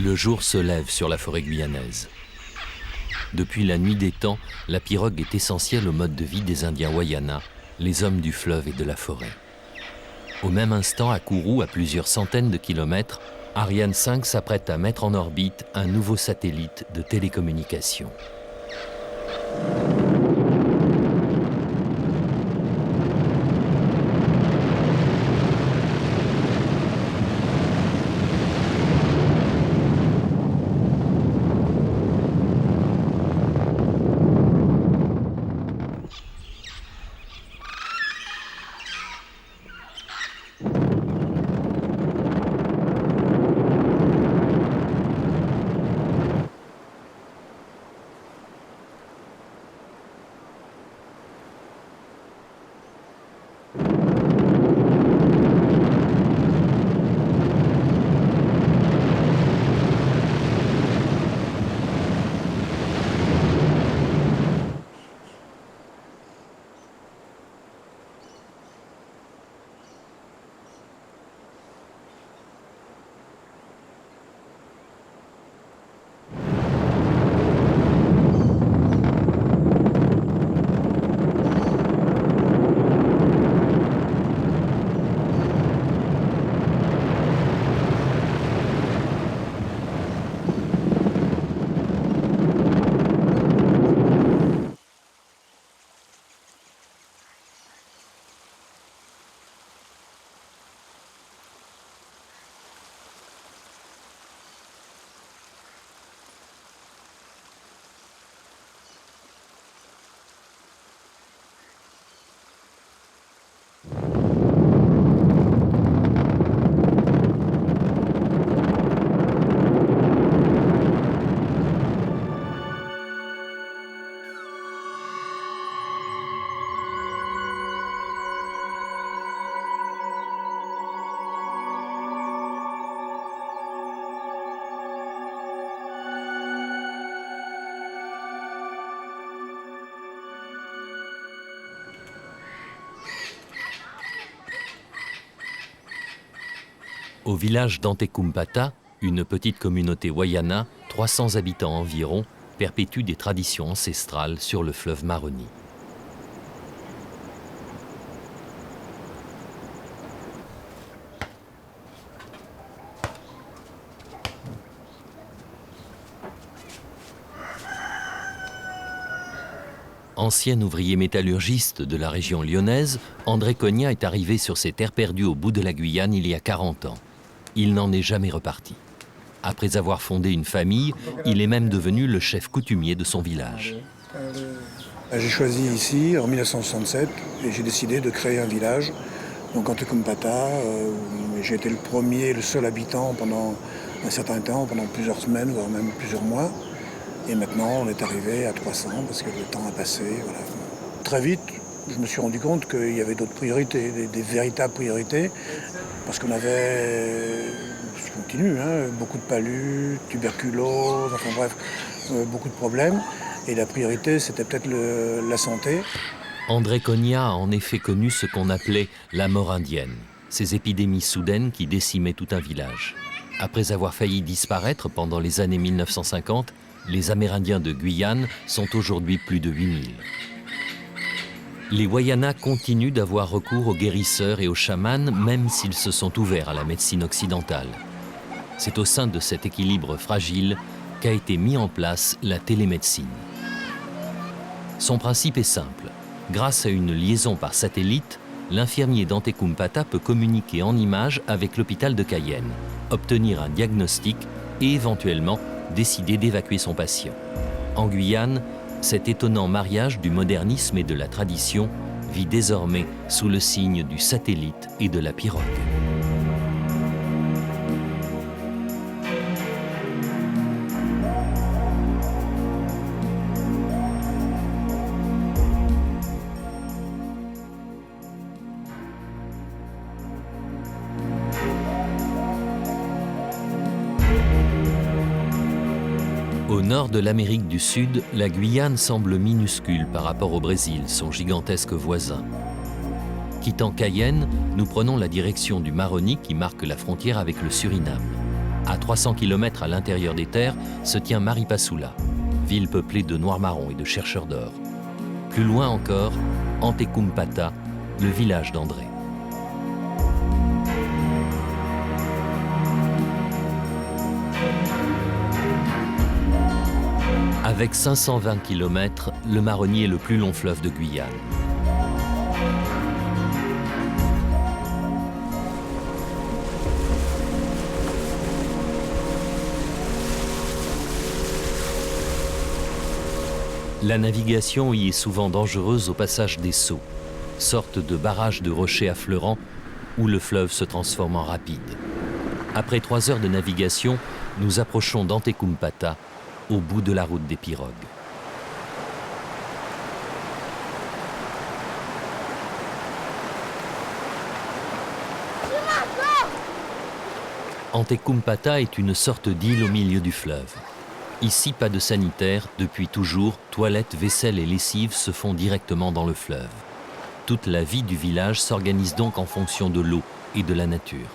Le jour se lève sur la forêt guyanaise. Depuis la nuit des temps, la pirogue est essentielle au mode de vie des Indiens Wayana, les hommes du fleuve et de la forêt. Au même instant, à Kourou, à plusieurs centaines de kilomètres, Ariane 5 s'apprête à mettre en orbite un nouveau satellite de télécommunication. Au village d'Antekumpata, une petite communauté Wayana, 300 habitants environ, perpétue des traditions ancestrales sur le fleuve Maroni. Ancien ouvrier métallurgiste de la région lyonnaise, André Cogna est arrivé sur ces terres perdues au bout de la Guyane il y a 40 ans. Il n'en est jamais reparti. Après avoir fondé une famille, il est même devenu le chef coutumier de son village. J'ai choisi ici en 1967 et j'ai décidé de créer un village, donc Antekumpata. J'ai été le premier, le seul habitant pendant un certain temps, pendant plusieurs semaines, voire même plusieurs mois. Et maintenant, on est arrivé à 300 parce que le temps a passé. Voilà. Très vite, je me suis rendu compte qu'il y avait d'autres priorités, des véritables priorités, parce qu'on avait, ce continue, beaucoup de palud, tuberculose, enfin bref, beaucoup de problèmes. Et la priorité, c'était peut-être la santé. André Cogna a en effet connu ce qu'on appelait la mort indienne, ces épidémies soudaines qui décimaient tout un village. Après avoir failli disparaître pendant les années 1950, les Amérindiens de Guyane sont aujourd'hui plus de 8000. Les Wayana continuent d'avoir recours aux guérisseurs et aux chamans, même s'ils se sont ouverts à la médecine occidentale. C'est au sein de cet équilibre fragile qu'a été mis en place la télémédecine. Son principe est simple. Grâce à une liaison par satellite, l'infirmier d'Antekumpata peut communiquer en images avec l'hôpital de Cayenne, obtenir un diagnostic et éventuellement décider d'évacuer son patient. En Guyane, cet étonnant mariage du modernisme et de la tradition vit désormais sous le signe du satellite et de la pirogue. Au nord de l'Amérique du Sud, la Guyane semble minuscule par rapport au Brésil, son gigantesque voisin. Quittant Cayenne, nous prenons la direction du Maroni qui marque la frontière avec le Suriname. À 300 km à l'intérieur des terres se tient Maripasoula, ville peuplée de noirs-marrons et de chercheurs d'or. Plus loin encore, Antekumpata, le village d'André. Avec 520 km, le Maroni est le plus long fleuve de Guyane. La navigation y est souvent dangereuse au passage des Sauts, sorte de barrage de rochers affleurants où le fleuve se transforme en rapide. Après 3 heures de navigation, nous approchons d'Antekumpata, au bout de la route des pirogues. Antekumpata est une sorte d'île au milieu du fleuve. Ici, pas de sanitaire, depuis toujours, toilettes, vaisselle et lessive se font directement dans le fleuve. Toute la vie du village s'organise donc en fonction de l'eau et de la nature.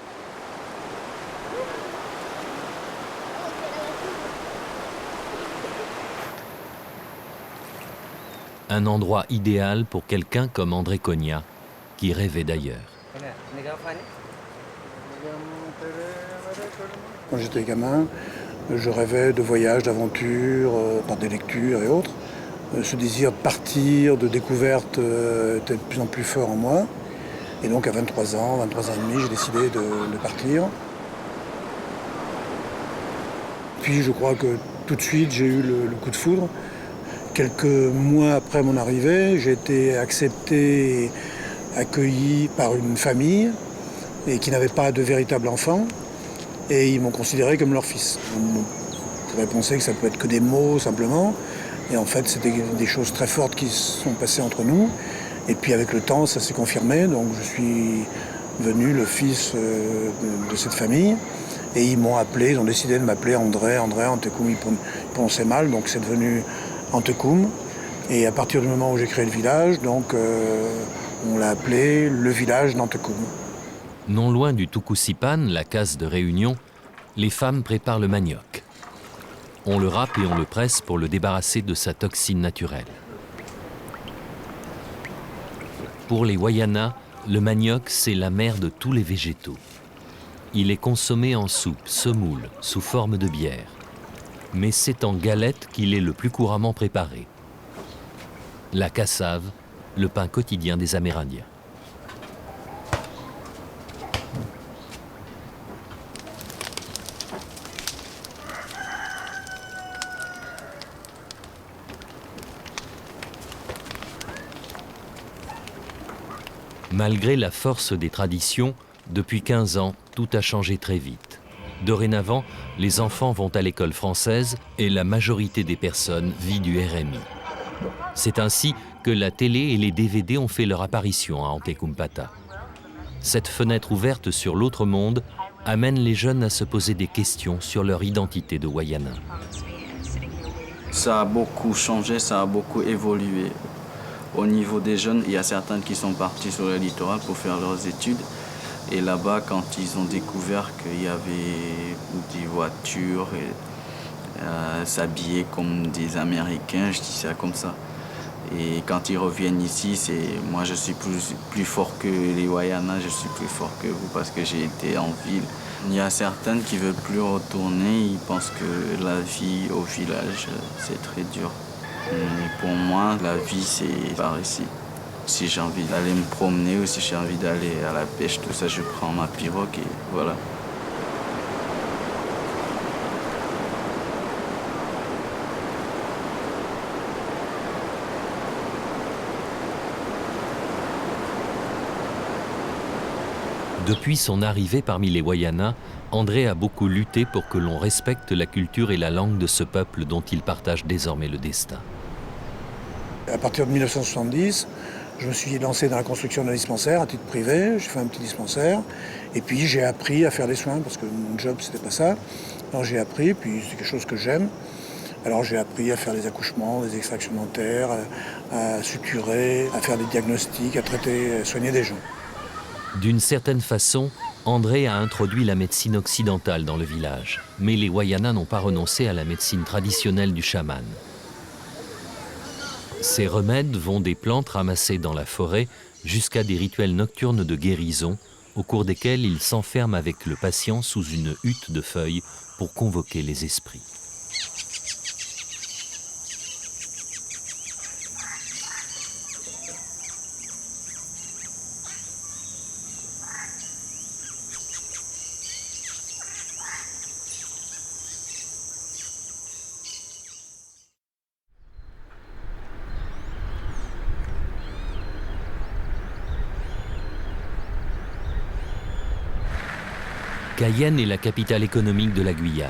Un endroit idéal pour quelqu'un comme André Cogna, qui rêvait d'ailleurs. Quand j'étais gamin, je rêvais de voyages, d'aventures, par des lectures et autres. Ce désir de partir, de découverte était de plus en plus fort en moi. Et donc à 23 ans et demi, j'ai décidé de partir. Puis je crois que tout de suite, j'ai eu le coup de foudre. Quelques mois après mon arrivée, j'ai été accepté, accueilli par une famille et qui n'avait pas de véritable enfant. Et ils m'ont considéré comme leur fils. On pourrait penser que ça peut être que des mots simplement. Et en fait, c'était des choses très fortes qui se sont passées entre nous. Et puis avec le temps, ça s'est confirmé. Donc je suis devenu le fils de cette famille. Et ils m'ont appelé, ils ont décidé de m'appeler André Antekoum. Ils prononçaient mal, donc c'est devenu Antekoum. Et à partir du moment où j'ai créé le village, donc on l'a appelé le village d'Antekoum. Non loin du Tukusipan, la case de réunion, les femmes préparent le manioc. On le râpe et on le presse pour le débarrasser de sa toxine naturelle. Pour les Wayana, le manioc, c'est la mère de tous les végétaux. Il est consommé en soupe, semoule, sous forme de bière. Mais c'est en galette qu'il est le plus couramment préparé. La cassave, le pain quotidien des Amérindiens. Malgré la force des traditions, depuis 15 ans, tout a changé très vite. Dorénavant, les enfants vont à l'école française et la majorité des personnes vit du RMI. C'est ainsi que la télé et les DVD ont fait leur apparition à Antekumpata. Cette fenêtre ouverte sur l'autre monde amène les jeunes à se poser des questions sur leur identité de Wayana. Ça a beaucoup changé, ça a beaucoup évolué. Au niveau des jeunes, il y a certains qui sont partis sur le littoral pour faire leurs études. Et là-bas, quand ils ont découvert qu'il y avait des voitures et s'habiller comme des Américains, je dis ça comme ça. Et quand ils reviennent ici, moi je suis plus fort que les Wayana, je suis plus fort que vous parce que j'ai été en ville. Il y a certaines qui ne veulent plus retourner, ils pensent que la vie au village, c'est très dur. Mais pour moi, la vie, c'est par ici. Si j'ai envie d'aller me promener ou si j'ai envie d'aller à la pêche, tout ça, je prends ma pirogue et voilà. Depuis son arrivée parmi les Wayana, André a beaucoup lutté pour que l'on respecte la culture et la langue de ce peuple dont il partage désormais le destin. À partir de 1970, je me suis lancé dans la construction d'un dispensaire à titre privé. J'ai fait un petit dispensaire. Et puis j'ai appris à faire des soins parce que mon job, c'était pas ça. Alors j'ai appris, puis c'est quelque chose que j'aime. Alors j'ai appris à faire des accouchements, des extractions dentaires, à suturer, à faire des diagnostics, à traiter, à soigner des gens. D'une certaine façon, André a introduit la médecine occidentale dans le village, mais les Wayana n'ont pas renoncé à la médecine traditionnelle du chaman. Ces remèdes vont des plantes ramassées dans la forêt jusqu'à des rituels nocturnes de guérison, au cours desquels ils s'enferment avec le patient sous une hutte de feuilles pour convoquer les esprits. Cayenne est la capitale économique de la Guyane.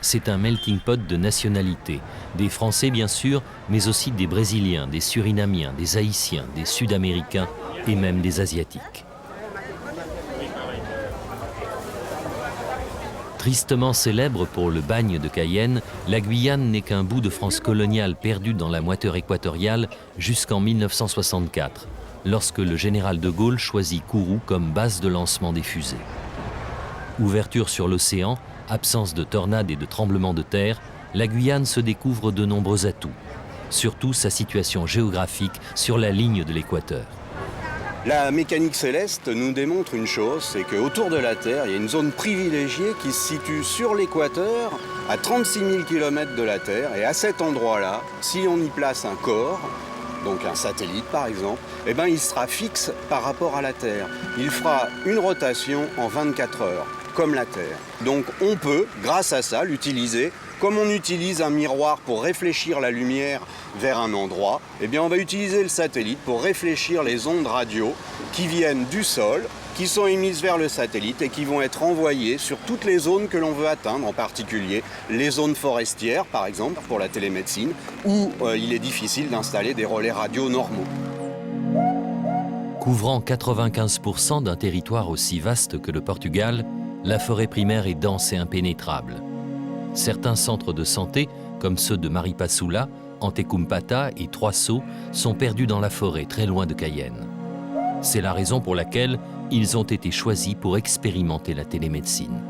C'est un melting pot de nationalités, des Français bien sûr, mais aussi des Brésiliens, des Surinamiens, des Haïtiens, des Sud-Américains et même des Asiatiques. Tristement célèbre pour le bagne de Cayenne, la Guyane n'est qu'un bout de France coloniale perdu dans la moiteur équatoriale jusqu'en 1964, lorsque le général de Gaulle choisit Kourou comme base de lancement des fusées. Ouverture sur l'océan, absence de tornades et de tremblements de terre, la Guyane se découvre de nombreux atouts, surtout sa situation géographique sur la ligne de l'équateur. La mécanique céleste nous démontre une chose, c'est qu'autour de la Terre, il y a une zone privilégiée qui se situe sur l'équateur, à 36 000 km de la Terre, et à cet endroit-là, si on y place un corps, donc un satellite par exemple, eh ben, il sera fixe par rapport à la Terre. Il fera une rotation en 24 heures, comme la Terre. Donc on peut, grâce à ça, l'utiliser comme on utilise un miroir pour réfléchir la lumière vers un endroit. Eh bien, on va utiliser le satellite pour réfléchir les ondes radio qui viennent du sol, qui sont émises vers le satellite et qui vont être envoyées sur toutes les zones que l'on veut atteindre, en particulier les zones forestières, par exemple, pour la télémédecine, où il est difficile d'installer des relais radio normaux. Couvrant 95% d'un territoire aussi vaste que le Portugal, la forêt primaire est dense et impénétrable. Certains centres de santé, comme ceux de Maripasoula, Antekumpata et Trois-Sceaux, sont perdus dans la forêt, très loin de Cayenne. C'est la raison pour laquelle ils ont été choisis pour expérimenter la télémédecine.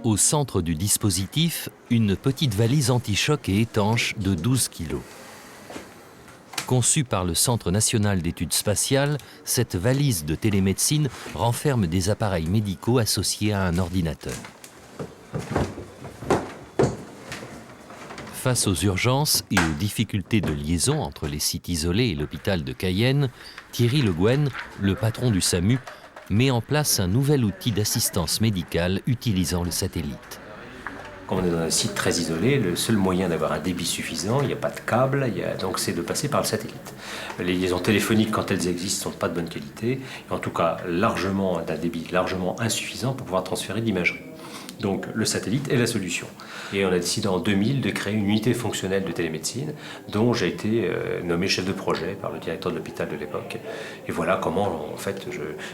Au centre du dispositif, une petite valise anti-choc et étanche de 12 kg. Conçue par le Centre national d'études spatiales, cette valise de télémédecine renferme des appareils médicaux associés à un ordinateur. Face aux urgences et aux difficultés de liaison entre les sites isolés et l'hôpital de Cayenne, Thierry Le Guen, le patron du SAMU, met en place un nouvel outil d'assistance médicale utilisant le satellite. Quand on est dans un site très isolé, le seul moyen d'avoir un débit suffisant, il n'y a pas de câble, donc c'est de passer par le satellite. Les liaisons téléphoniques, quand elles existent, ne sont pas de bonne qualité, et en tout cas d'un débit largement insuffisant pour pouvoir transférer de l'imagerie. Donc le satellite est la solution. Et on a décidé en 2000 de créer une unité fonctionnelle de télémédecine dont j'ai été nommé chef de projet par le directeur de l'hôpital de l'époque. Et voilà comment, en fait,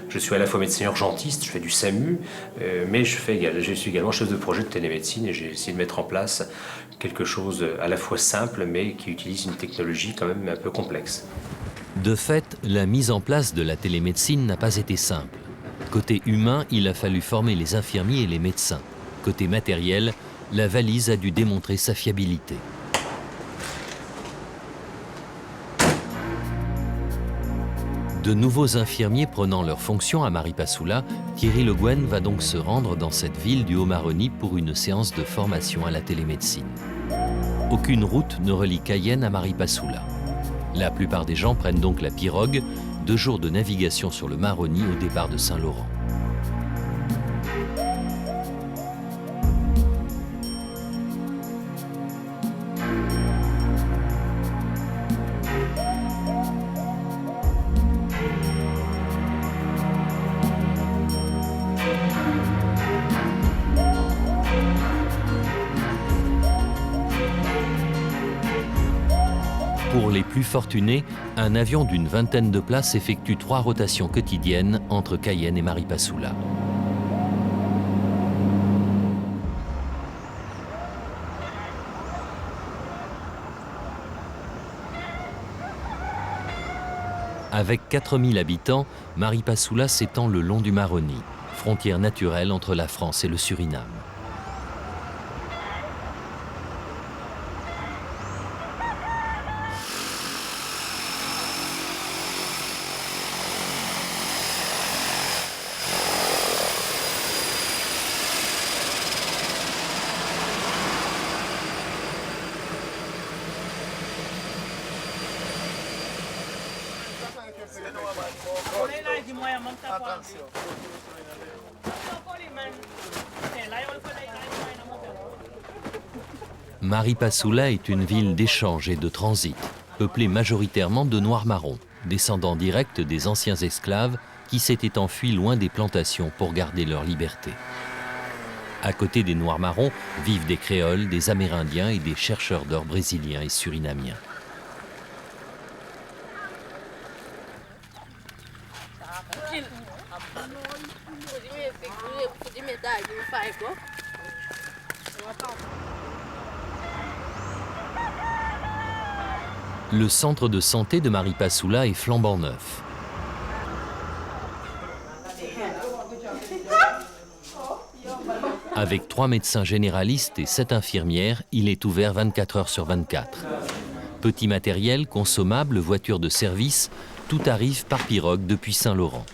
je suis à la fois médecin urgentiste, je fais du SAMU, mais je suis également chef de projet de télémédecine et j'ai essayé de mettre en place quelque chose à la fois simple mais qui utilise une technologie quand même un peu complexe. De fait, la mise en place de la télémédecine n'a pas été simple. Côté humain, il a fallu former les infirmiers et les médecins. Côté matériel, la valise a dû démontrer sa fiabilité. De nouveaux infirmiers prenant leurs fonctions à Maripasoula, Thierry Le Guen va donc se rendre dans cette ville du Haut-Maroni pour une séance de formation à la télémédecine. Aucune route ne relie Cayenne à Maripasoula. La plupart des gens prennent donc la pirogue, 2 jours de navigation sur le Maroni au départ de Saint-Laurent. Pour les plus fortunés, un avion d'une vingtaine de places effectue 3 rotations quotidiennes entre Cayenne et Maripasoula. Avec 4000 habitants, Maripasoula s'étend le long du Maroni, frontière naturelle entre la France et le Suriname. Maripasoula est une ville d'échange et de transit, peuplée majoritairement de Noirs marrons, descendants directs des anciens esclaves qui s'étaient enfuis loin des plantations pour garder leur liberté. À côté des Noirs marrons vivent des créoles, des amérindiens et des chercheurs d'or brésiliens et surinamiens. Le centre de santé de Maripasoula est flambant neuf. Avec 3 médecins généralistes et 7 infirmières, il est ouvert 24 heures sur 24. Petit matériel, consommables, voitures de service, tout arrive par pirogue depuis Saint-Laurent.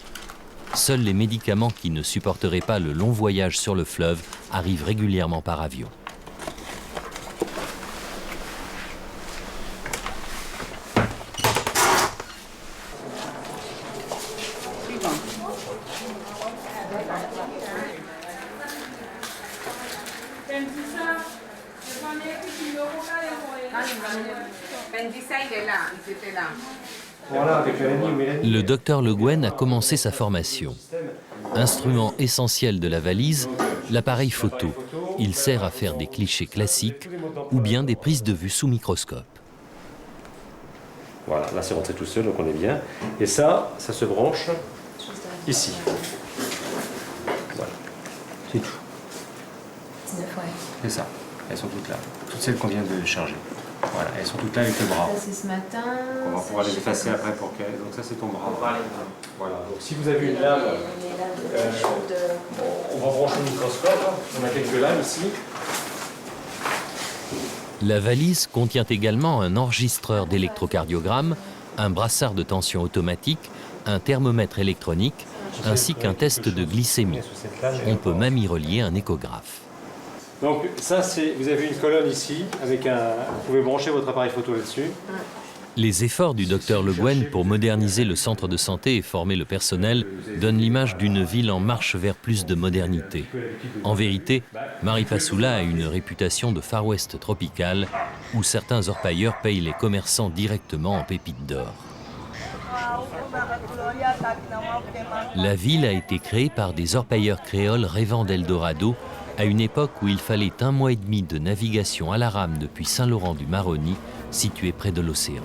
Seuls les médicaments qui ne supporteraient pas le long voyage sur le fleuve arrivent régulièrement par avion. Le docteur Le Guen a commencé sa formation. Instrument essentiel de la valise, l'appareil photo. Il sert à faire des clichés classiques ou bien des prises de vue sous microscope. Voilà, là c'est rentré tout seul, donc on est bien. Et ça se branche ici. Voilà, c'est tout. C'est ça, elles sont toutes là. Toutes celles qu'on vient de charger. Voilà, elles sont toutes là avec le bras. Ça c'est ce matin. On va pouvoir les effacer après pour qu'elles... Donc ça c'est ton bras. Voilà, donc si vous avez une lame, on va brancher le microscope. On a quelques lames ici. La valise contient également un enregistreur d'électrocardiogramme, un brassard de tension automatique, un thermomètre électronique, ainsi qu'un test de glycémie. On peut même y relier un échographe. Donc ça, vous avez une colonne ici, avec vous pouvez brancher votre appareil photo là-dessus. Les efforts du docteur Le Guen pour moderniser le centre de santé et former le personnel donnent l'image d'une ville en marche vers plus de modernité. En vérité, Maripasoula a une réputation de Far West tropical, où certains orpailleurs payent les commerçants directement en pépites d'or. La ville a été créée par des orpailleurs créoles rêvant d'Eldorado, à une époque où il fallait 1 mois et demi de navigation à la rame depuis Saint-Laurent du Maroni, situé près de l'océan.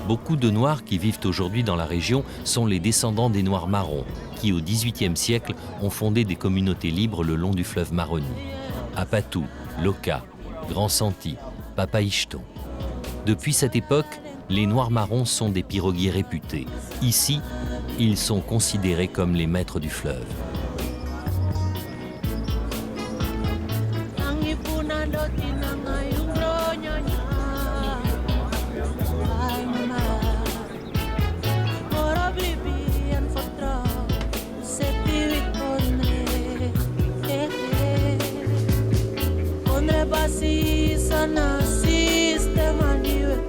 Beaucoup de Noirs qui vivent aujourd'hui dans la région sont les descendants des Noirs marrons, qui au XVIIIe siècle ont fondé des communautés libres le long du fleuve Maroni. À Patou, Loka, Grand Santi, Papaïcheton. Depuis cette époque, les Noirs marrons sont des piroguiers réputés. Ici, ils sont considérés comme les maîtres du fleuve.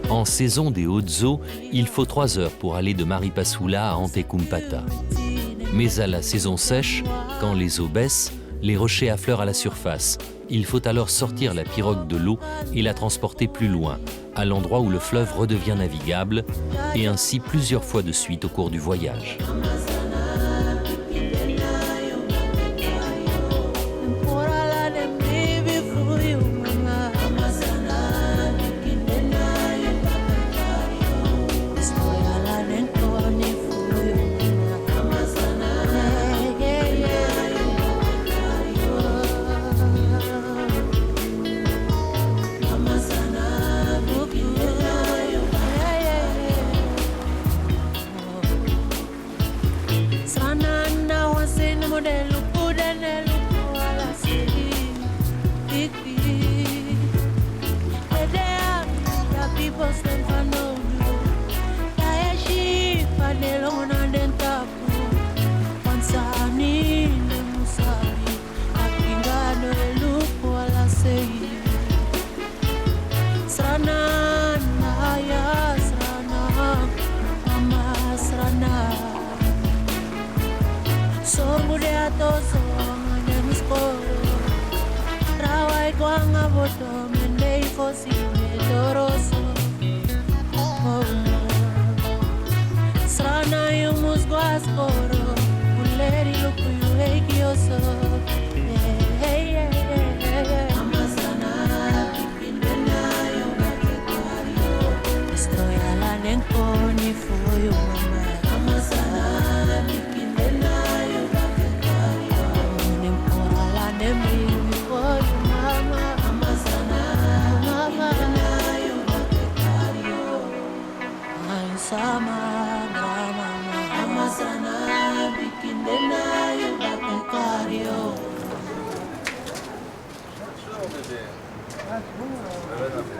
En saison des hautes eaux, il faut 3 heures pour aller de Maripasoula à Antekumpata. Mais à la saison sèche, quand les eaux baissent, les rochers affleurent à la surface. Il faut alors sortir la pirogue de l'eau et la transporter plus loin, à l'endroit où le fleuve redevient navigable, et ainsi plusieurs fois de suite au cours du voyage.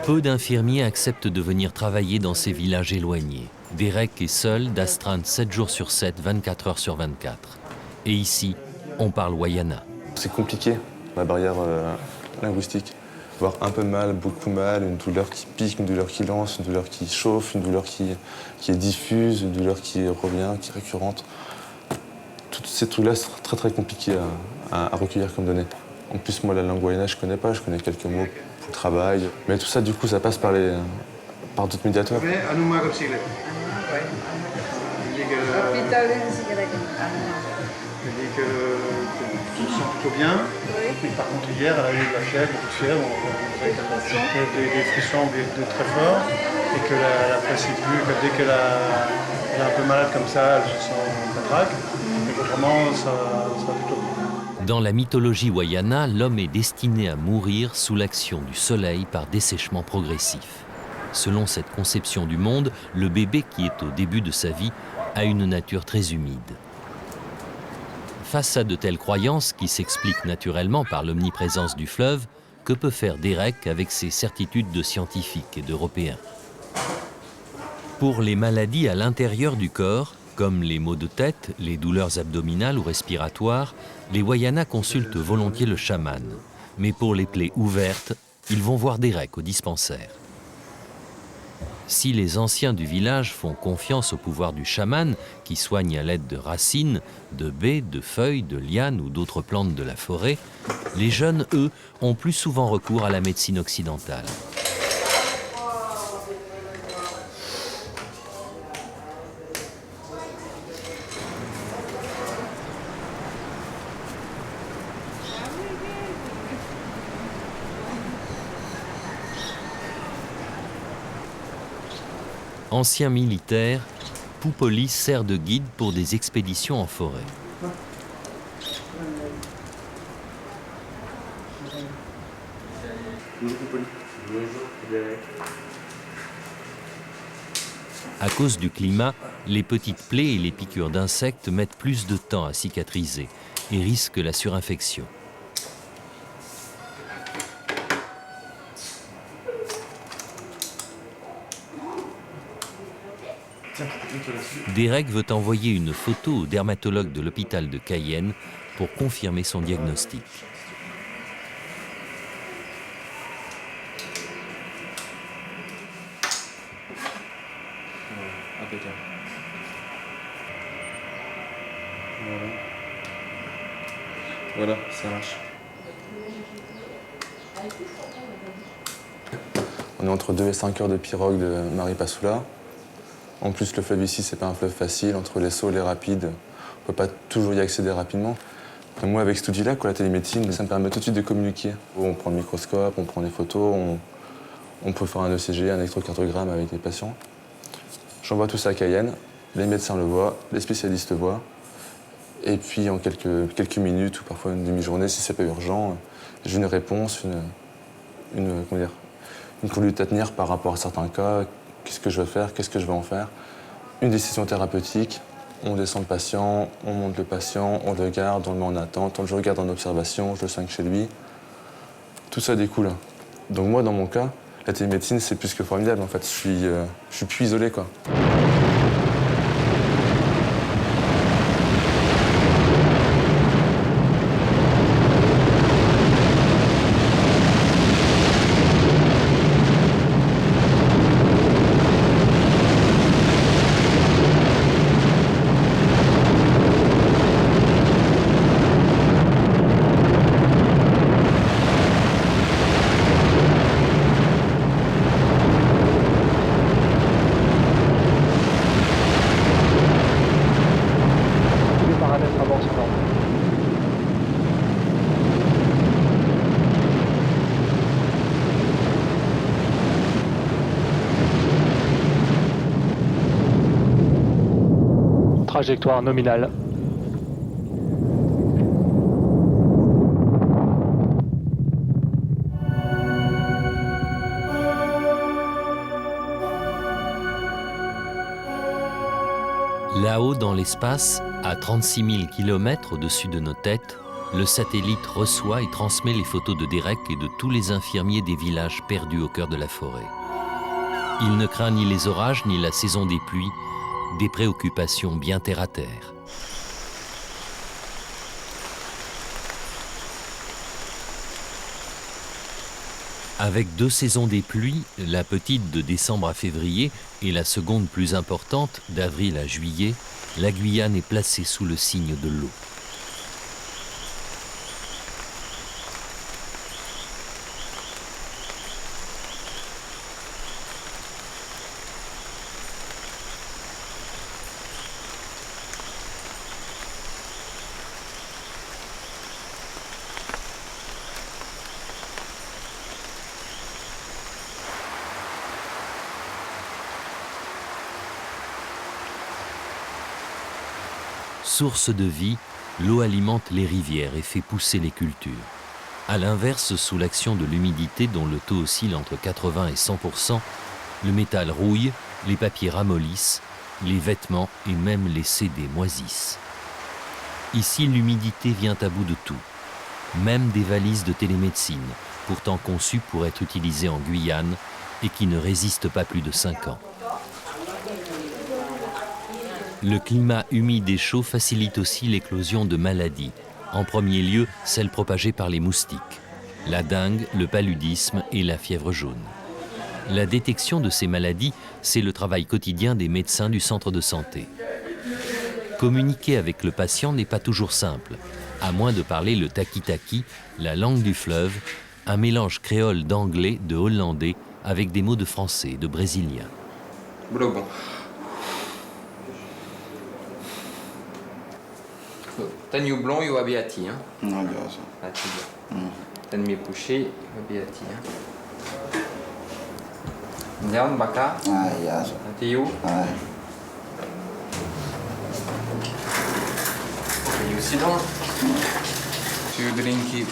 Peu d'infirmiers acceptent de venir travailler dans ces villages éloignés. Derek est seul d'astreinte 7 jours sur 7, 24 heures sur 24. Et ici, on parle Wayana. C'est compliqué, la barrière linguistique. Avoir un peu mal, beaucoup mal, une douleur qui pique, une douleur qui lance, une douleur qui chauffe, une douleur qui est diffuse, une douleur qui revient, qui est récurrente. Toutes ces trucs-là, c'est très très compliqué à recueillir comme données. En plus, moi, la langue Wayana, je connais pas, je connais quelques mots pour le travail. Mais tout ça, du coup, ça passe par d'autres médiateurs. Elle dit que tu te sens plutôt bien. Mais par contre, hier, elle a eu de la fièvre, beaucoup de fièvre, des frissons très forts. Et que la apprécie plus, que dès qu'elle est un peu malade comme ça, elle se sent patraque. Mais autrement, ça va plutôt bien. Dans la mythologie Wayana, l'homme est destiné à mourir sous l'action du soleil par dessèchement progressif. Selon cette conception du monde, le bébé qui est au début de sa vie a une nature très humide. Face à de telles croyances qui s'expliquent naturellement par l'omniprésence du fleuve, que peut faire Derek avec ses certitudes de scientifique et d'européen? Pour les maladies à l'intérieur du corps, comme les maux de tête, les douleurs abdominales ou respiratoires, les Wayana consultent volontiers le chaman. Mais pour les plaies ouvertes, ils vont voir Derek au dispensaire. Si les anciens du village font confiance au pouvoir du chaman, qui soigne à l'aide de racines, de baies, de feuilles, de lianes ou d'autres plantes de la forêt, les jeunes, eux, ont plus souvent recours à la médecine occidentale. Ancien militaire, Poupoli sert de guide pour des expéditions en forêt. À cause du climat, les petites plaies et les piqûres d'insectes mettent plus de temps à cicatriser et risquent la surinfection. Derek veut envoyer une photo au dermatologue de l'hôpital de Cayenne pour confirmer son diagnostic. Voilà, ça marche. On est entre 2 et 5 heures de pirogue de Maripasoula. En plus, le fleuve ici, c'est pas un fleuve facile. Entre les sauts et les rapides, on peut pas toujours y accéder rapidement. Et moi, avec cet outil-là, la télémédecine, ça me permet tout de suite de communiquer. On prend le microscope, on prend des photos, on peut faire un ECG, un électrocardiogramme avec les patients. J'envoie tout ça à Cayenne, les médecins le voient, les spécialistes le voient. Et puis, en quelques minutes, ou parfois une demi-journée, si c'est pas urgent, j'ai une réponse, une conduite à tenir par rapport à certains cas. Qu'est-ce que je vais faire? Qu'est-ce que je vais en faire? Une décision thérapeutique. On descend le patient, on monte le patient, on le garde, on le met en attente, on le regarde en observation, je le soigne chez lui. Tout ça découle. Donc moi, dans mon cas, la télémédecine, c'est plus que formidable. En fait, je suis plus isolé, quoi. trajectoire nominale. Là-haut dans l'espace, à 36 000 km au-dessus de nos têtes, le satellite reçoit et transmet les photos de Derek et de tous les infirmiers des villages perdus au cœur de la forêt. Il ne craint ni les orages ni la saison des pluies, des préoccupations bien terre à terre. Avec 2 saisons des pluies, la petite de décembre à février et la seconde plus importante d'avril à juillet, la Guyane est placée sous le signe de l'eau. Source de vie, l'eau alimente les rivières et fait pousser les cultures. A l'inverse, sous l'action de l'humidité dont le taux oscille entre 80 et 100%, le métal rouille, les papiers ramollissent, les vêtements et même les CD moisissent. Ici, l'humidité vient à bout de tout, même des valises de télémédecine, pourtant conçues pour être utilisées en Guyane et qui ne résistent pas plus de 5 ans. Le climat humide et chaud facilite aussi l'éclosion de maladies, en premier lieu celles propagées par les moustiques, la dengue, le paludisme et la fièvre jaune. La détection de ces maladies, c'est le travail quotidien des médecins du centre de santé. Communiquer avec le patient n'est pas toujours simple, à moins de parler le taki-taki, la langue du fleuve, un mélange créole d'anglais, de hollandais, avec des mots de français, de brésilien. Bon. Ten you blond, you abiati, hein? Non, bien ça. Ah, c'est bien. Ten me puché, abiati, hein? Ndian, baka? Ah, yeah. Ati you? Ah. Okay, you sit down. So you drink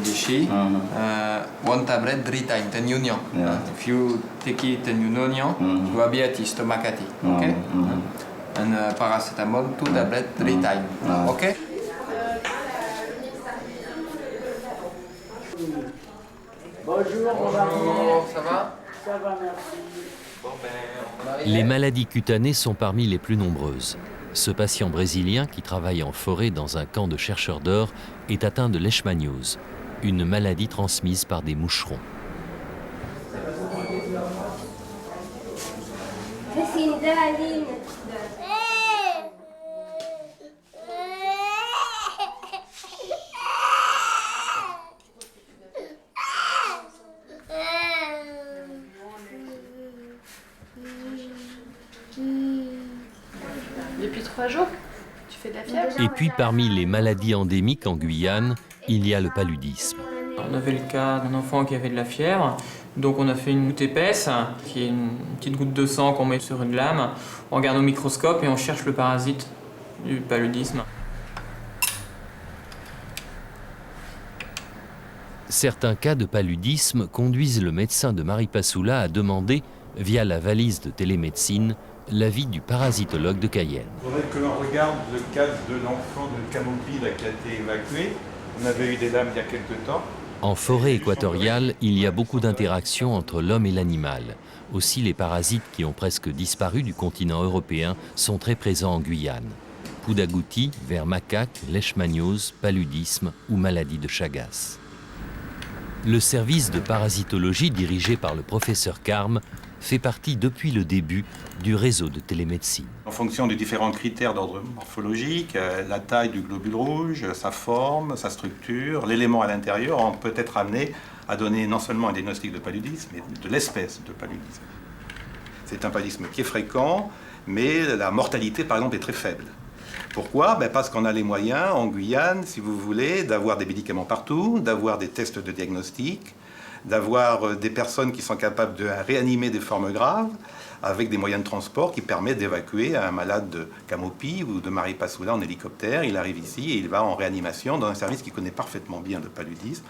bishi, 1 tablet 3 times, ten union. Yeah. If you take it ten union, you abiati, stomachati, okay? And paracetamol, 2 tablets 3 times, ok? Bonjour, ça va? Ça va, merci. Les maladies cutanées sont parmi les plus nombreuses. Ce patient brésilien qui travaille en forêt dans un camp de chercheurs d'or est atteint de leishmaniose, une maladie transmise par des moucherons. Depuis 3 jours, tu fais de la fièvre? Et puis parmi les maladies endémiques en Guyane, il y a le paludisme. On avait le cas d'un enfant qui avait de la fièvre, donc on a fait une goutte épaisse, qui est une petite goutte de sang qu'on met sur une lame, on regarde au microscope et on cherche le parasite du paludisme. Certains cas de paludisme conduisent le médecin de Maripasoula à demander, via la valise de télémédecine, l'avis du parasitologue de Cayenne. Il faudrait que l'on regarde le cas de l'enfant de Camopi qui a été évacué. On avait eu des lames il y a quelques temps. En forêt équatoriale, il y a beaucoup d'interactions entre l'homme et l'animal. Aussi, les parasites qui ont presque disparu du continent européen sont très présents en Guyane. Poudagouti, vers macaque, leishmaniose, paludisme ou maladie de Chagas. Le service de parasitologie dirigé par le professeur Carme fait partie depuis le début du réseau de télémédecine. En fonction des différents critères d'ordre morphologique, la taille du globule rouge, sa forme, sa structure, l'élément à l'intérieur, on peut être amené à donner non seulement un diagnostic de paludisme, mais de l'espèce de paludisme. C'est un paludisme qui est fréquent, mais la mortalité, par exemple, est très faible. Pourquoi? Parce qu'on a les moyens, en Guyane, si vous voulez, d'avoir des médicaments partout, d'avoir des tests de diagnostic, d'avoir des personnes qui sont capables de réanimer des formes graves, avec des moyens de transport qui permettent d'évacuer un malade de Camopi ou de Maripasoula en hélicoptère. Il arrive ici et il va en réanimation dans un service qui connaît parfaitement bien le paludisme.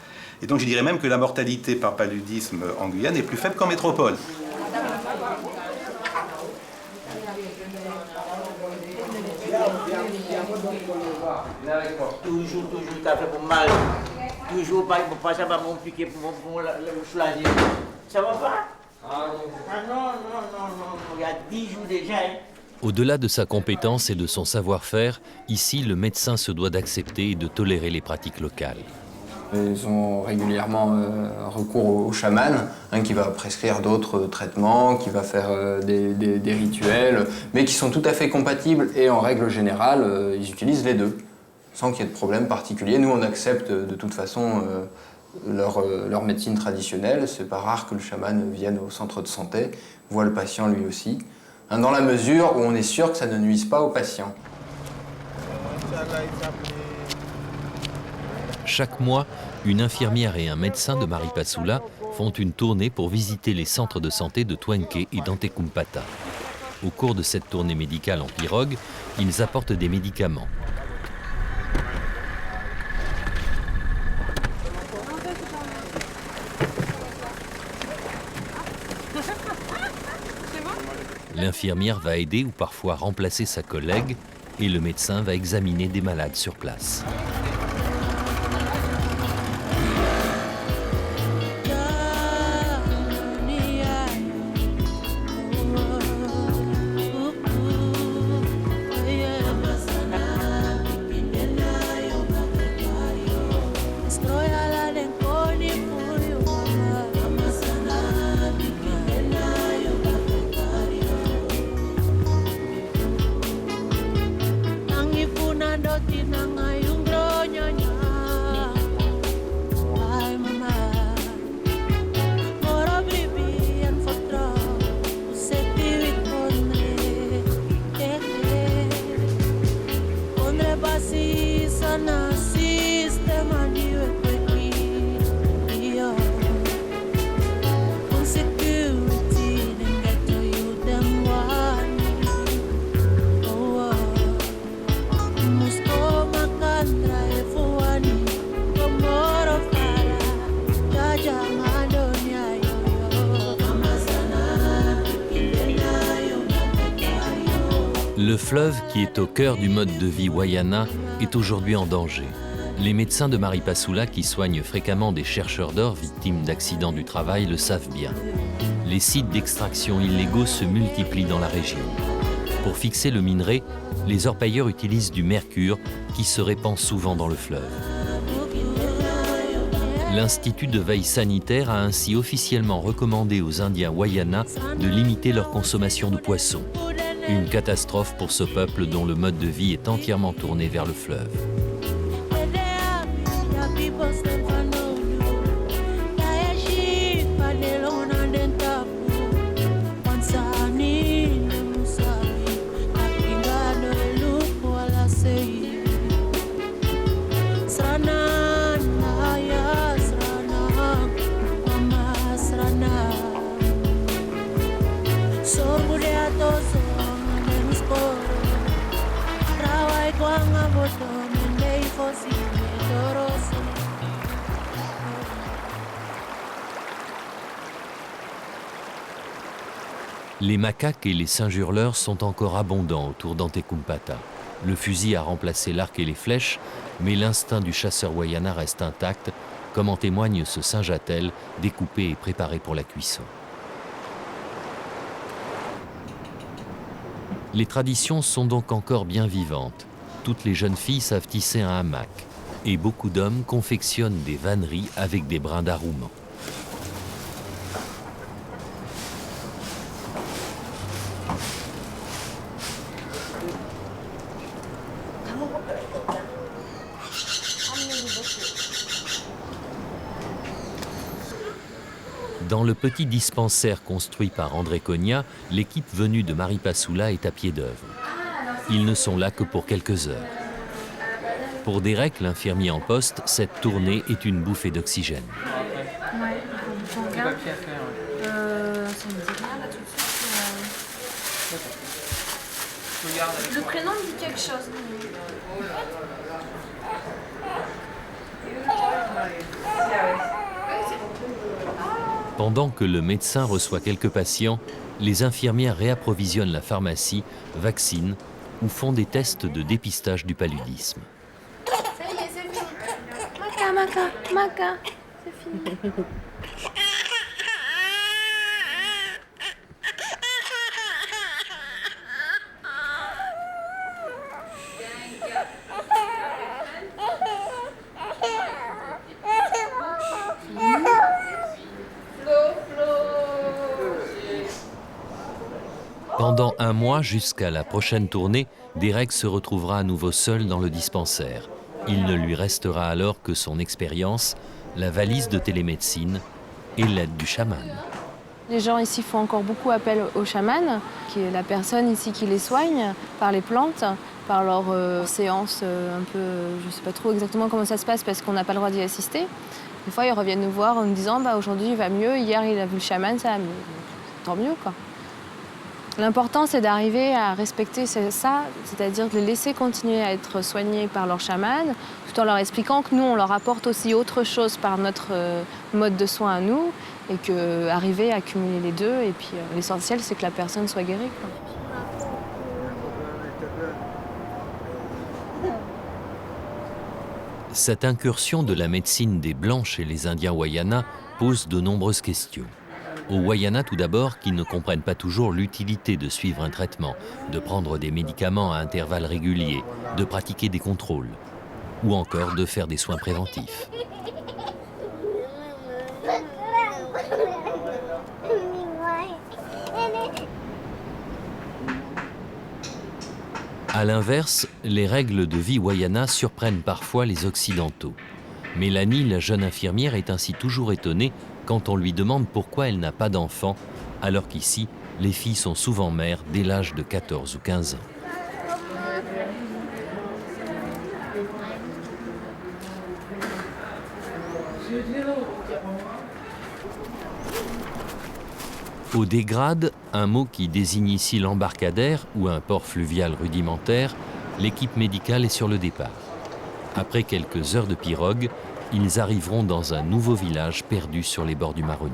Et donc je dirais même que la mortalité par paludisme en Guyane est plus faible qu'en métropole. Toujours, ça fait pour mal. Toujours, pas ça va m'en piquer pour me soulager. Ça va pas? Ah non, il y a 10 jours déjà. Au-delà de sa compétence et de son savoir-faire, ici, le médecin se doit d'accepter et de tolérer les pratiques locales. Ils ont régulièrement recours au chaman, qui va prescrire d'autres traitements, qui va faire des rituels, mais qui sont tout à fait compatibles et en règle générale, ils utilisent les deux, sans qu'il y ait de problème particulier. Nous, on accepte de toute façon leur médecine traditionnelle. C'est pas rare que le chaman vienne au centre de santé, voit le patient lui aussi, dans la mesure où on est sûr que ça ne nuise pas au patient. Chaque mois, une infirmière et un médecin de Maripasoula font une tournée pour visiter les centres de santé de Twenke et d'Antekumpata. Au cours de cette tournée médicale en pirogue, ils apportent des médicaments. L'infirmière va aider ou parfois remplacer sa collègue et le médecin va examiner des malades sur place. Le fleuve, qui est au cœur du mode de vie Wayana, est aujourd'hui en danger. Les médecins de Maripasoula, qui soignent fréquemment des chercheurs d'or victimes d'accidents du travail, le savent bien. Les sites d'extraction illégaux se multiplient dans la région. Pour fixer le minerai, les orpailleurs utilisent du mercure qui se répand souvent dans le fleuve. L'Institut de veille sanitaire a ainsi officiellement recommandé aux Indiens Wayana de limiter leur consommation de poissons. Une catastrophe pour ce peuple dont le mode de vie est entièrement tourné vers le fleuve. Les macaques et les singes hurleurs sont encore abondants autour d'Antekumpata. Le fusil a remplacé l'arc et les flèches, mais l'instinct du chasseur Wayana reste intact, comme en témoigne ce singe attelle découpé et préparé pour la cuisson. Les traditions sont donc encore bien vivantes. Toutes les jeunes filles savent tisser un hamac, et beaucoup d'hommes confectionnent des vanneries avec des brins d'aroumant. Dans le petit dispensaire construit par André Cogna, l'équipe venue de Maripasoula est à pied d'œuvre. Ils ne sont là que pour quelques heures. Pour Derek, l'infirmier en poste, cette tournée est une bouffée d'oxygène. compliqué à faire. Ça me dit rien là tout de suite. Le prénom me dit quelque chose. Pendant que le médecin reçoit quelques patients, les infirmières réapprovisionnent la pharmacie, vaccinent ou font des tests de dépistage du paludisme. Ça y est, c'est fini. Maca, c'est fini. Pendant un mois, jusqu'à la prochaine tournée, Derek se retrouvera à nouveau seul dans le dispensaire. Il ne lui restera alors que son expérience, la valise de télémédecine et l'aide du chaman. Les gens ici font encore beaucoup appel au chaman, qui est la personne ici qui les soigne par les plantes, par leurs séances un peu, je ne sais pas trop exactement comment ça se passe parce qu'on n'a pas le droit d'y assister. Des fois, ils reviennent nous voir en nous disant bah, aujourd'hui il va mieux, hier il a vu le chaman, ça va mieux. Tant mieux quoi. L'important, c'est d'arriver à respecter ça, c'est-à-dire de les laisser continuer à être soignés par leur chaman, tout en leur expliquant que nous, on leur apporte aussi autre chose par notre mode de soin à nous, et qu'arriver à cumuler les deux, et puis l'essentiel, c'est que la personne soit guérie, quoi. Cette incursion de la médecine des Blancs chez les Indiens Wayana pose de nombreuses questions. Aux Wayana tout d'abord, qui ne comprennent pas toujours l'utilité de suivre un traitement, de prendre des médicaments à intervalles réguliers, de pratiquer des contrôles, ou encore de faire des soins préventifs. À l'inverse, les règles de vie Wayana surprennent parfois les Occidentaux. Mélanie, la jeune infirmière, est ainsi toujours étonnée quand on lui demande pourquoi elle n'a pas d'enfant, alors qu'ici, les filles sont souvent mères dès l'âge de 14 ou 15 ans. Au dégrade, un mot qui désigne ici l'embarcadère ou un port fluvial rudimentaire, l'équipe médicale est sur le départ. Après quelques heures de pirogue, ils arriveront dans un nouveau village perdu sur les bords du Maroni.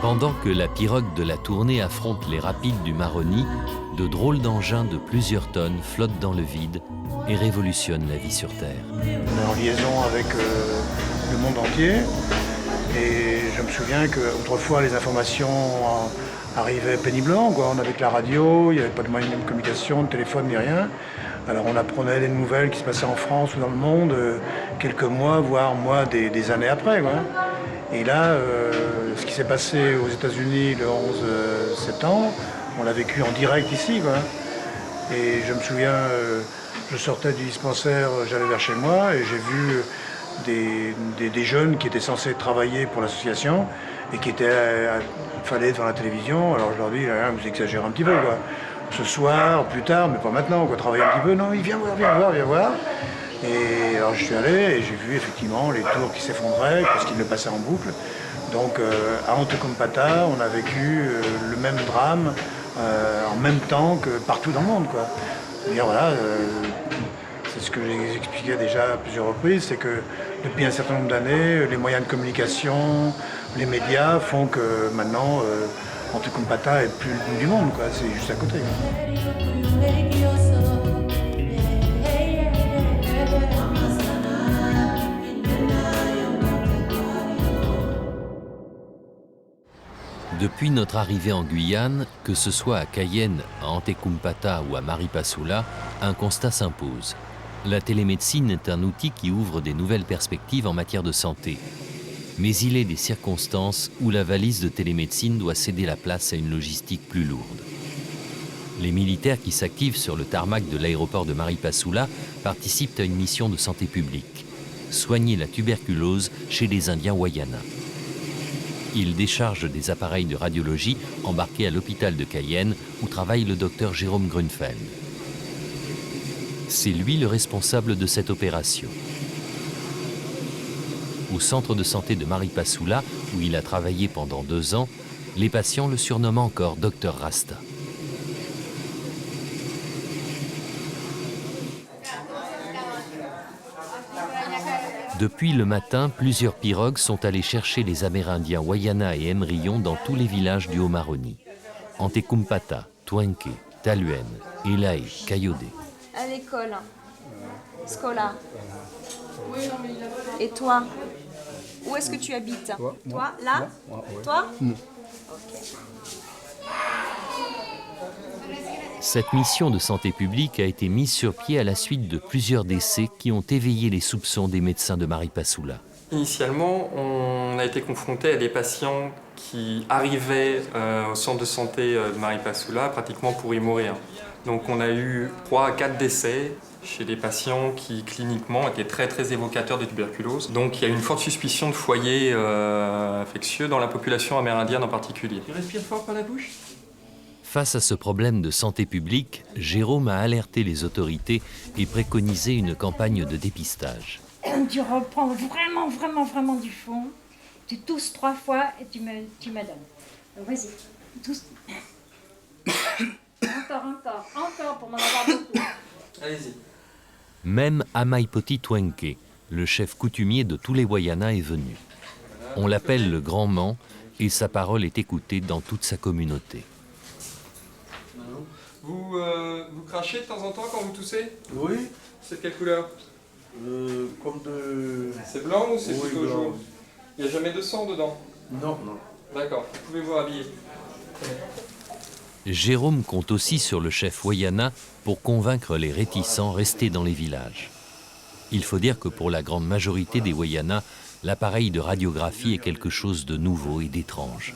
Pendant que la pirogue de la tournée affronte les rapides du Maroni, de drôles d'engins de plusieurs tonnes flottent dans le vide et révolutionnent la vie sur Terre. On est en liaison avec le monde entier et je me souviens qu'autrefois les informations arrivaient péniblement. On avait que la radio, il n'y avait pas de moyens de communication, de téléphone ni rien. Alors on apprenait des nouvelles qui se passaient en France ou dans le monde quelques mois, voire des années après, quoi. Et là, ce qui s'est passé aux États-Unis le 11 septembre, on l'a vécu en direct ici, quoi. Et je me souviens, je sortais du dispensaire, j'allais vers chez moi et j'ai vu des jeunes qui étaient censés travailler pour l'association et qui fallait devant la télévision. Alors je leur dis, vous exagérez un petit peu, quoi. Ce soir, plus tard, mais pas maintenant, quoi. Travailler un petit peu. Non, viens voir. Et alors je suis allé et j'ai vu effectivement les tours qui s'effondraient parce qu'ils le passaient en boucle. Donc à Antequmpata, on a vécu le même drame en même temps que partout dans le monde, quoi. C'est-à-dire, voilà, c'est ce que j'ai expliqué déjà à plusieurs reprises, c'est que depuis un certain nombre d'années, les moyens de communication, les médias font que maintenant, Antequmpata est plus le bout du monde, quoi. C'est juste à côté. Depuis notre arrivée en Guyane, que ce soit à Cayenne, à Antequmpata ou à Maripasoula, un constat s'impose. La télémédecine est un outil qui ouvre des nouvelles perspectives en matière de santé. Mais il est des circonstances où la valise de télémédecine doit céder la place à une logistique plus lourde. Les militaires qui s'activent sur le tarmac de l'aéroport de Maripasoula participent à une mission de santé publique, soigner la tuberculose chez les Indiens Wayana. Ils déchargent des appareils de radiologie embarqués à l'hôpital de Cayenne où travaille le docteur Jérôme Grunfeld. C'est lui le responsable de cette opération. Au centre de santé de Maripasoula, où il a travaillé pendant 2 ans, les patients le surnomment encore Docteur Rasta. Depuis le matin, plusieurs pirogues sont allées chercher les Amérindiens Wayana et Emrillon dans tous les villages du Haut-Maroni. Antequmpata, Twenke, Taluen, Elae, Kayode. À l'école. Scola. Et toi? Où est-ce que tu habites? Toi, là? Toi? Ok. Cette mission de santé publique a été mise sur pied à la suite de plusieurs décès qui ont éveillé les soupçons des médecins de Maripasoula. Initialement, on a été confronté à des patients qui arrivaient au centre de santé de Maripasoula pratiquement pour y mourir. Donc on a eu 3 à 4 décès chez des patients qui cliniquement étaient très évocateurs de tuberculose. Donc il y a une forte suspicion de foyers infectieux dans la population amérindienne en particulier. Tu respires fort par la bouche ? Face à ce problème de santé publique, Jérôme a alerté les autorités et préconisé une campagne de dépistage. Tu reprends vraiment du fond, tu tousses 3 fois et tu me donnes. Donc vas-y, tousse. Encore pour m'en avoir beaucoup. Allez-y. Même Amaipoti Twenke, le chef coutumier de tous les Wayana, est venu. On l'appelle le Grand Man et sa parole est écoutée dans toute sa communauté. Vous crachez de temps en temps quand vous toussez? Oui. C'est de quelle couleur? Comme de... C'est blanc ou c'est oui, plutôt blanc. jaune? Il n'y a jamais de sang dedans? Non. D'accord, vous pouvez vous rhabiller. Jérôme compte aussi sur le chef Wayana pour convaincre les réticents restés dans les villages. Il faut dire que pour la grande majorité des Wayana, l'appareil de radiographie est quelque chose de nouveau et d'étrange.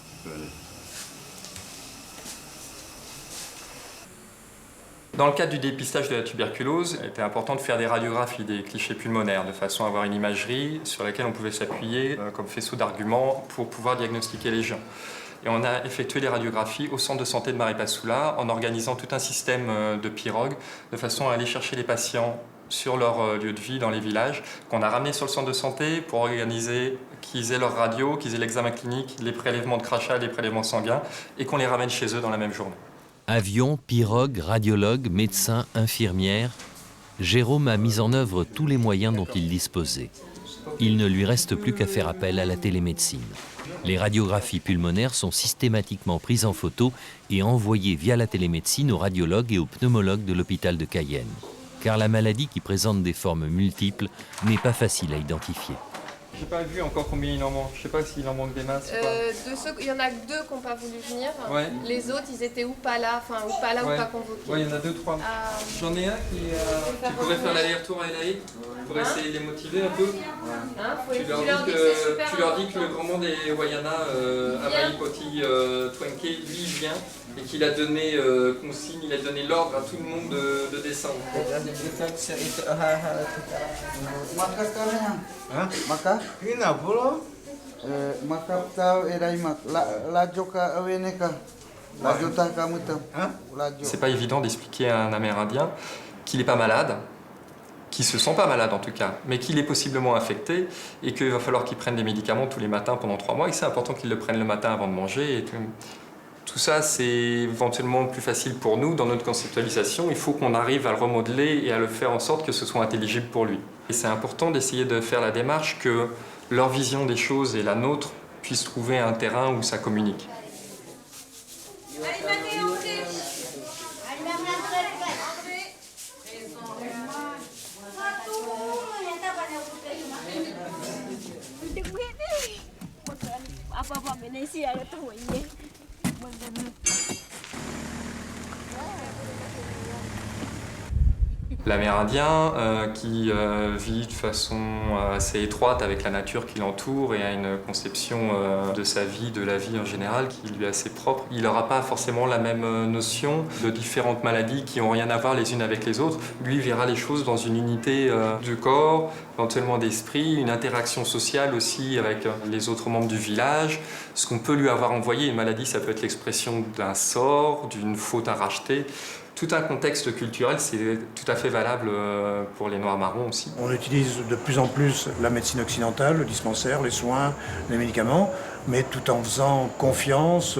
Dans le cadre du dépistage de la tuberculose, il était important de faire des radiographies, des clichés pulmonaires, de façon à avoir une imagerie sur laquelle on pouvait s'appuyer comme faisceau d'arguments pour pouvoir diagnostiquer les gens. Et on a effectué les radiographies au centre de santé de Maripasoula en organisant tout un système de pirogues de façon à aller chercher les patients sur leur lieu de vie dans les villages, qu'on a ramenés sur le centre de santé pour organiser qu'ils aient leur radio, qu'ils aient l'examen clinique, les prélèvements de crachat, les prélèvements sanguins, et qu'on les ramène chez eux dans la même journée. Avions, pirogues, radiologues, médecins, infirmières, Jérôme a mis en œuvre tous les moyens dont il disposait. Il ne lui reste plus qu'à faire appel à la télémédecine. Les radiographies pulmonaires sont systématiquement prises en photo et envoyées via la télémédecine aux radiologues et aux pneumologues de l'hôpital de Cayenne. Car la maladie, qui présente des formes multiples, n'est pas facile à identifier. J'ai pas vu encore combien il en manque. Je sais pas s'il en manque des masses ou pas. De ceux, il y en a que 2 qui n'ont pas voulu venir. Ouais. Les autres, ils étaient ou pas là, ou pas convoqués. Ouais, il y en a 2-3. J'en ai un qui pourrait faire l'aller-retour à Elae pour essayer de les motiver un peu. Tu leur dis que le grand monde des Wayana, Amaipoti Twenke, lui, il vient et qu'il a donné consigne, il a donné l'ordre à tout le monde de descendre. Maka ina pula maka tau erai mak la joka aweneka la jota kamutam. C'est pas évident d'expliquer à un Amérindien qu'il n'est pas malade, qui se sent pas malade en tout cas, mais qu'il est possiblement infecté et qu'il va falloir qu'il prenne des médicaments tous les matins pendant 3 mois et que c'est important qu'il le prenne le matin avant de manger. Et tout ça, c'est éventuellement plus facile pour nous dans notre conceptualisation. Il faut qu'on arrive à le remodeler et à le faire en sorte que ce soit intelligible pour lui. Et c'est important d'essayer de faire la démarche que leur vision des choses et la nôtre puissent trouver un terrain où ça communique. L'Amérindien qui vit de façon assez étroite avec la nature qui l'entoure et a une conception de sa vie, de la vie en général, qui lui est assez propre. Il n'aura pas forcément la même notion de différentes maladies qui n'ont rien à voir les unes avec les autres. Lui verra les choses dans une unité du corps, éventuellement d'esprit, une interaction sociale aussi avec les autres membres du village. Ce qu'on peut lui avoir envoyé, une maladie, ça peut être l'expression d'un sort, d'une faute à racheter. Tout un contexte culturel, c'est tout à fait valable pour les Noirs marrons aussi. On utilise de plus en plus la médecine occidentale, le dispensaire, les soins, les médicaments, mais tout en faisant confiance,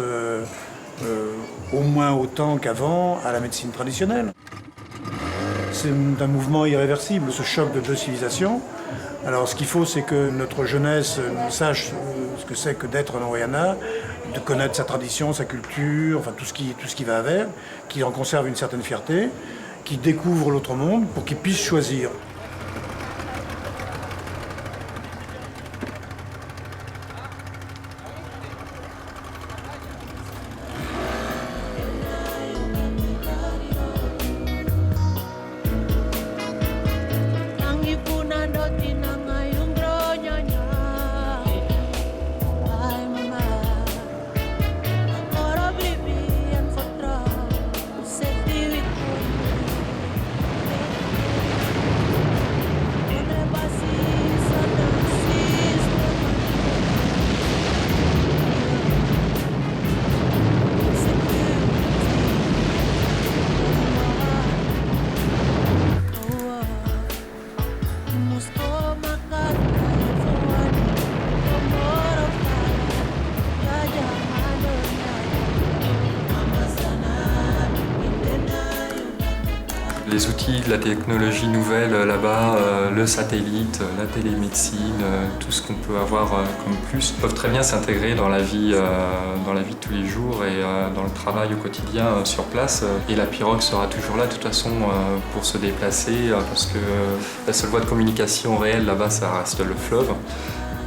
au moins autant qu'avant, à la médecine traditionnelle. C'est un mouvement irréversible, ce choc de 2 civilisations. Alors ce qu'il faut, c'est que notre jeunesse sache ce que c'est que d'être un Oriyana, de connaître sa tradition, sa culture, enfin tout ce qui va avec, qu'il en conserve une certaine fierté, qu'il découvre l'autre monde pour qu'il puisse choisir. Les outils de la technologie nouvelle là-bas, le satellite, la télémédecine, tout ce qu'on peut avoir comme plus, peuvent très bien s'intégrer dans la vie de tous les jours et dans le travail au quotidien sur place. Et la pirogue sera toujours là de toute façon pour se déplacer parce que la seule voie de communication réelle là-bas, ça reste le fleuve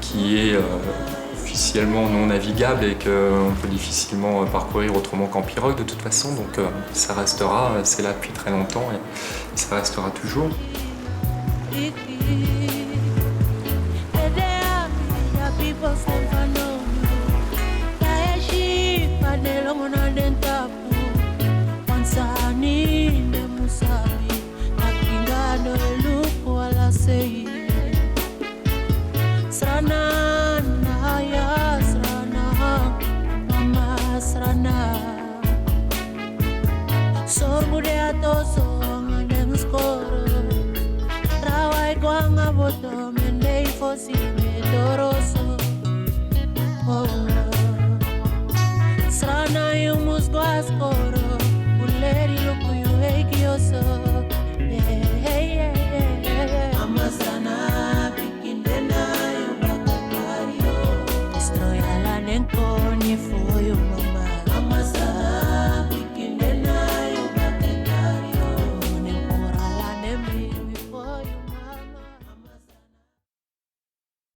qui est officiellement non navigable et qu'on peut difficilement parcourir autrement qu'en pirogue de toute façon. Donc ça restera, c'est là depuis très longtemps et ça restera toujours. Destroy all and for you.